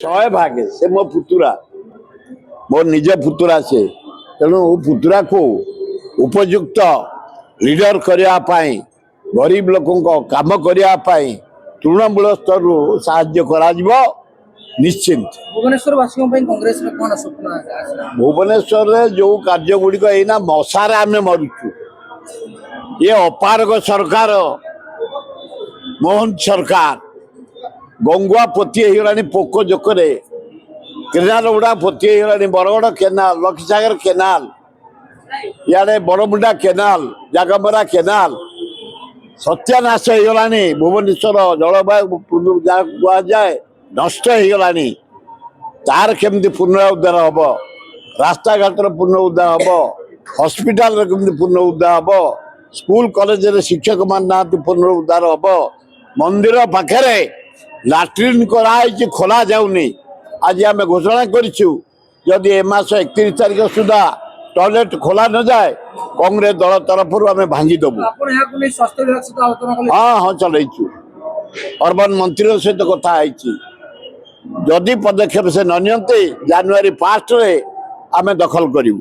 शहे भागे से मो पुतुरा मो निज पुतुरा से तेणु पुतुरा को उपयुक्त लीडर करने गरीब लोक काम करने तृणमूल स्तर साहाय्य करा निश्चिंत। भुवनेश्वर जो कार्य गुड़िक यना मशार आम मरुचु ये अपारग सरकार मोहन सरकार गंगुआ पोती होगा पोक जोकरे केनाल गुड़ा पोती होगा बरगड़ केनाल लक्ष्मीसागर केनाल इे बड़मुंडा केनाल जागमरा केनाल सत्यानाश होगा भुवनेश्वर जलवायु कह जाए नष्ट होगा तार केमती पुनरुद्धार हम रास्ता घाटर पुनरुद्धार हम हॉस्पिटल केमती पुनरुद्धार हम स्कूल कॉलेज शिक्षक मान ना पुनरुद्धार हम मंदिर पाखे लाट्रिन कराई खोला जाऊनी आज आम घोषणा करी ए मास 31 तारीख सुधा टॉयलेट खोला न जाए कांग्रेस दल तरफ आम भांगीदेबू। हाँ हाँ चलु अर्बन मंत्री सहित कथा जदि पदक्षेप से न नियंते जनवरी 5 आम दखल करूँ।